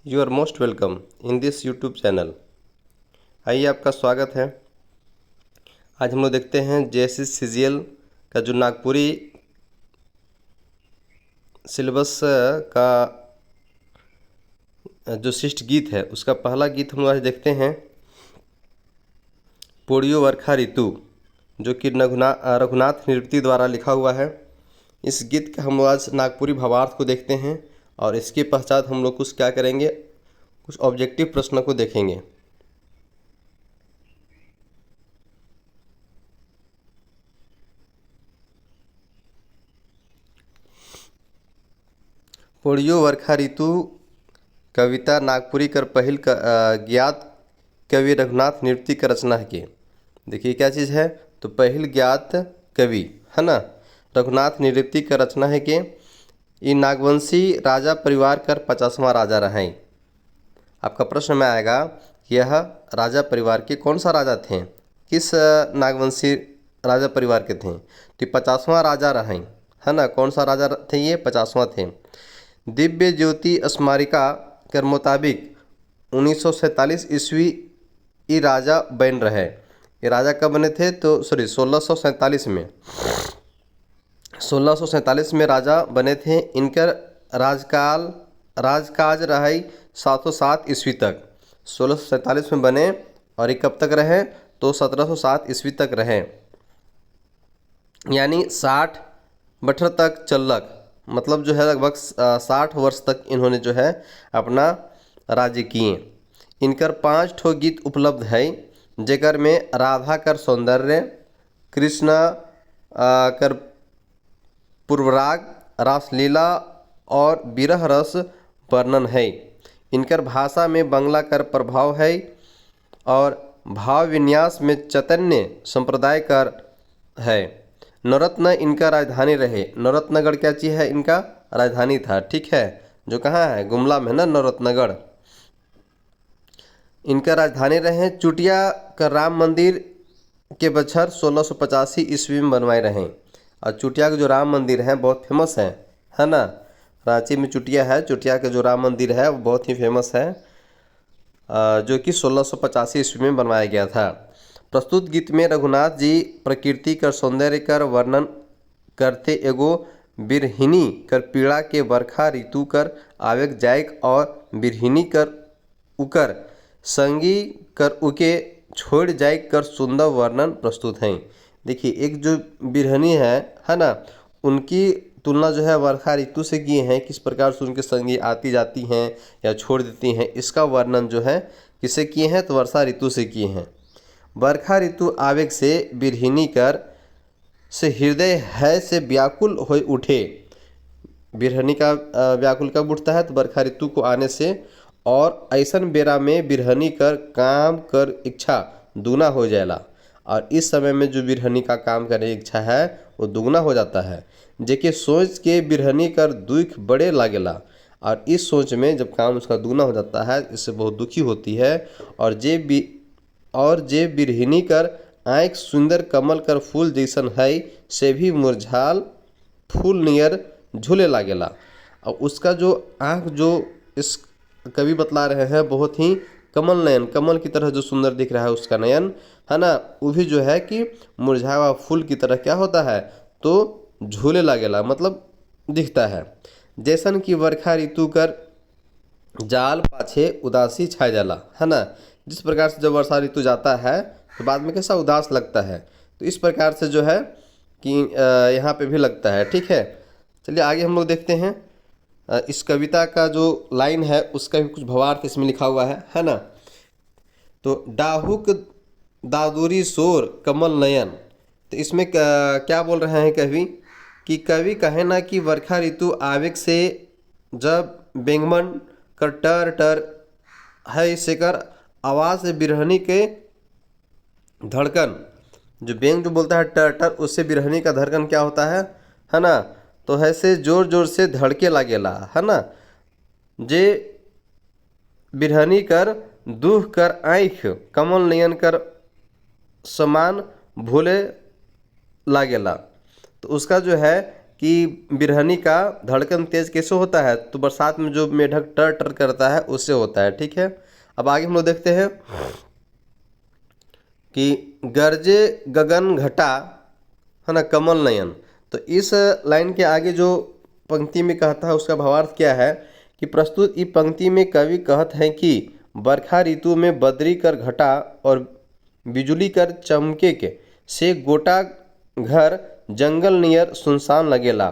You are most welcome in this YouTube channel. आइए, आपका स्वागत है। आज हम लोग देखते हैं जेएसएस सीजीएल का जो नागपुरी सिलेबस का जो शिष्ट गीत है उसका पहला गीत हम लोग आज देखते हैं, पोड़ियो वर्षा ऋतु, जो कि रघुनाथ निवृत्ति द्वारा लिखा हुआ है। इस गीत का हम लोग आज नागपुरी भावार्थ को देखते हैं और इसके पश्चात हम लोग कुछ क्या करेंगे, कुछ ऑब्जेक्टिव प्रश्नों को देखेंगे। पोड़ियो वर्षा ऋतु कविता नागपुरी कर पहिल ज्ञात कवि रघुनाथ निवृत्ति का रचना है कि देखिए क्या चीज़ है, तो पहिल ज्ञात कवि है ना, रघुनाथ निवृत्ति का रचना है कि ये नागवंशी राजा परिवार कर 50वां राजा रहे। आपका प्रश्न में आएगा कि यह राजा परिवार के कौन सा राजा थे, किस नागवंशी राजा परिवार के थे, तो 50वां राजा रहे है ना। कौन सा राजा थे ये, 50वां थे। दिव्य ज्योति स्मारिका के मुताबिक 1947 ईस्वी ये राजा बन रहे। ये राजा कब बने थे, तो 1647 में 1647 में राजा बने थे। इनकर राजकाज रहे 707 ईस्वी तक। 1647 में बने और ये कब तक रहे, तो 1707 ईस्वी तक रहे, यानी 60 बछर तक चलक, मतलब जो है लगभग 60 वर्ष तक इन्होंने जो है अपना राज्य किए। इनकर 5 ठो गीत उपलब्ध है, जेकर में राधा कर सौंदर्य, कृष्ण कर पूर्वराग, रासलीला और विरह रस वर्णन है। इनकर भाषा में बंगला कर प्रभाव है और भाव विन्यास में चैतन्य संप्रदाय कर है। नवरत्न इनका राजधानी रहे। नवरत्नगढ़ क्या चीज़ है, इनका राजधानी था, ठीक है, जो कहाँ है, गुमला में ना नवरत्नगढ़, इनका राजधानी रहे। चुटिया का राम मंदिर के बछर 1685 ईस्वी में बनवाए रहे। और चुटिया का जो राम मंदिर है बहुत फेमस है ना। रांची में चुटिया है, चुटिया का जो राम मंदिर है वो बहुत ही फेमस है, जो कि 1685 ईस्वी में बनवाया गया था। प्रस्तुत गीत में रघुनाथ जी प्रकृति कर सौंदर्य कर वर्णन करते एगो बिरहिनी कर पीड़ा के बरखा ऋतु कर आवेग जायक और बिरहिनी कर उकर संगी कर उके छोड़ जायक कर सुंदर वर्णन प्रस्तुत हैं। देखिए, एक जो बिरहनी है ना, उनकी तुलना जो है वर्षा ऋतु से किए हैं, किस प्रकार से उनके संगी आती जाती हैं या छोड़ देती हैं, इसका वर्णन जो है किससे किए हैं, तो वर्षा ऋतु से किए हैं। वर्षा ऋतु आवेग से बिरहिनी कर से हृदय है से व्याकुल हो उठे। बिरहनी का व्याकुल कब उठता है, तो वर्षा ऋतु को आने से, और ऐसन बेरा में बिरहनी कर काम कर इच्छा दुगना हो जाएला। और इस समय में जो बिरहनी का काम करने की इच्छा है वो दुगना हो जाता है, जेके सोच के बिरहनी कर दुख बड़े लागेला। और इस सोच में जब काम उसका दुगना हो जाता है, इससे बहुत दुखी होती है। और जे बिरहिनी कर आँख सुंदर कमल कर फूल जैसन है, से भी मुरझाल फूल नियर झूले लागेला। और उसका जो आँख, जो इस कवि बतला रहे हैं, बहुत ही कमल नयन, कमल की तरह जो सुंदर दिख रहा है उसका नयन है ना, वो भी जो है कि मुरझाया हुआ फूल की तरह क्या होता है, तो झूले लागेला, मतलब दिखता है। जैसन कि वर्षा ऋतु कर जाल पाछे उदासी छा जाला है ना। जिस प्रकार से जब वर्षा ऋतु जाता है तो बाद में कैसा उदास लगता है, तो इस प्रकार से जो है कि यहाँ पे भी लगता है, ठीक है। चलिए आगे हम लोग देखते हैं। इस कविता का जो लाइन है उसका भी कुछ भावार्थ इसमें लिखा हुआ है ना। तो डाहुक दादुरी शोर कमल नयन, तो इसमें क्या बोल रहे हैं कवि, कि कवि कहे ना कि वर्षा ऋतु आवेग से जब बेंगमन कर टर टर है सेकर आवाज़ से बिरहनी के धड़कन, जो बेंग जो बोलता है टर टर, उससे बिरहनी का धड़कन क्या होता है ना, तो ऐसे जोर जोर से धड़के लागेला है ना। जे बिरहनी कर दुख कर आँख कमल नयन कर समान भूले लागेला, तो उसका जो है कि बिरहनी का धड़कन तेज कैसे होता है, तो बरसात में जो मेढक टर टर करता है उससे होता है। ठीक है, अब आगे हम लोग देखते हैं कि गरजे गगन घटा, है ना, कमल नयन। तो इस लाइन के आगे जो पंक्ति में कहता है उसका भावार्थ क्या है कि प्रस्तुत इस पंक्ति में कवि कहत हैं कि बरखा ऋतु में बदरी कर घटा और बिजुली कर चमके के से गोटा घर जंगल नियर सुनसान लगेला।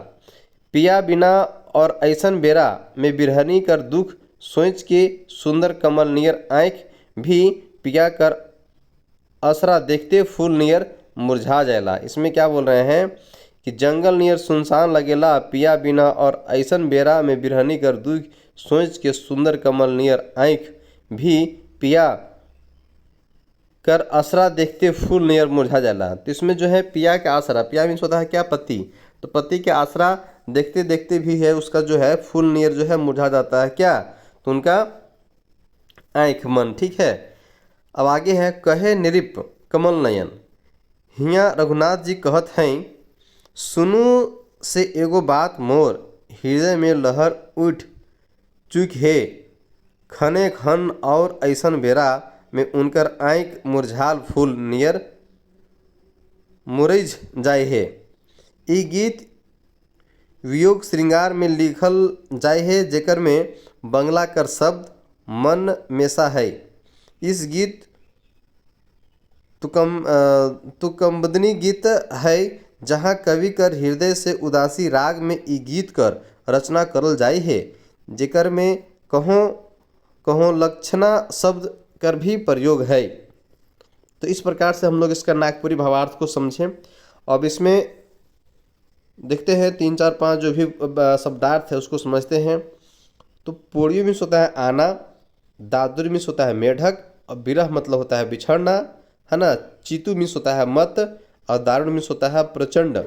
पिया बिना और ऐसन बेरा में बिरहनी कर दुख सोच के सुंदर कमल नियर आँख भी पिया कर असरा देखते फूल नियर मुरझा जाएला। इसमें क्या बोल रहे हैं कि जंगल नियर सुनसान लगेला, पिया बिना और ऐसन बेरा में बिरहनी कर दुख सोच के सुंदर कमल नियर आँख भी पिया कर असरा देखते फूल नियर मुरझा जाला। तो इसमें जो है पिया के आसरा, पिया मीन्स होता है क्या, पति। तो पति के आसरा देखते देखते भी है उसका जो है फूल नियर जो है मुरझा जाता है क्या, तो उनका आँख मन। ठीक है, अब आगे है कहे निरिप कमल नयन। हिया रघुनाथ जी कहत हैं सुनु से एगो बात मोर हृदय में लहर उठ चुक है, खने खन और ऐसन बेरा में उनकर आँख मुरझाल फूल नियर मुरझ जाए है। ई गीत वियोग श्रृंगार में लिखल जाए है जेकर में बंगला कर शब्द मन मेसा है। इस गीत तुकम्बदनी गीत है जहाँ कवि कर हृदय से उदासी राग में ई गीत कर रचना करल जाए है, जेकर में कहों कहों लक्षणा शब्द कर भी प्रयोग है। तो इस प्रकार से हम लोग इसका नागपुरी भावार्थ को समझें। अब इसमें देखते हैं 3 4 5 जो भी शब्दार्थ है उसको समझते हैं। तो पोड़ियो मीन्स होता है आना, दादुर मीन्स होता है मेढक, और बिरह मतलब होता है बिछड़ना, है ना। चीतू मीन्स होता है मत, और दारुण मीन्स होता है प्रचंड।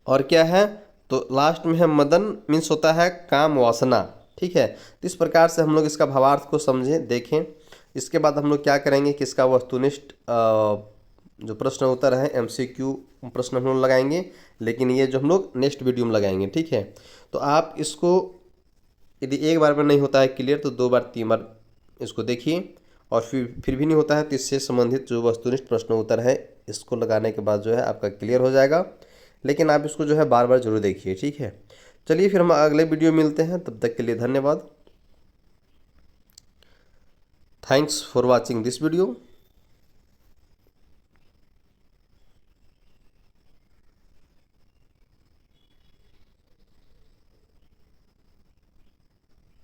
और क्या है, तो लास्ट में है मदन मीन्स होता है काम वासना। ठीक है, तो इस प्रकार से हम लोग इसका भावार्थ को समझें, देखें। इसके बाद हम लोग क्या करेंगे कि इसका वस्तुनिष्ठ जो प्रश्न उत्तर है MCQ प्रश्न हम लोग लगाएंगे, लेकिन ये जो हम लोग नेक्स्ट वीडियो में लगाएंगे। ठीक है, तो आप इसको यदि एक बार में नहीं होता है क्लियर तो 2 बार 3 बार इसको देखिए, और फिर भी नहीं होता है तो इससे संबंधित जो वस्तुनिष्ठ प्रश्न उत्तर है इसको लगाने के बाद जो है आपका क्लियर हो जाएगा। लेकिन आप इसको जो है बार बार जरूर देखिए। ठीक है, चलिए फिर हम अगले वीडियो मिलते हैं, तब तक के लिए धन्यवाद। Thanks for watching this video.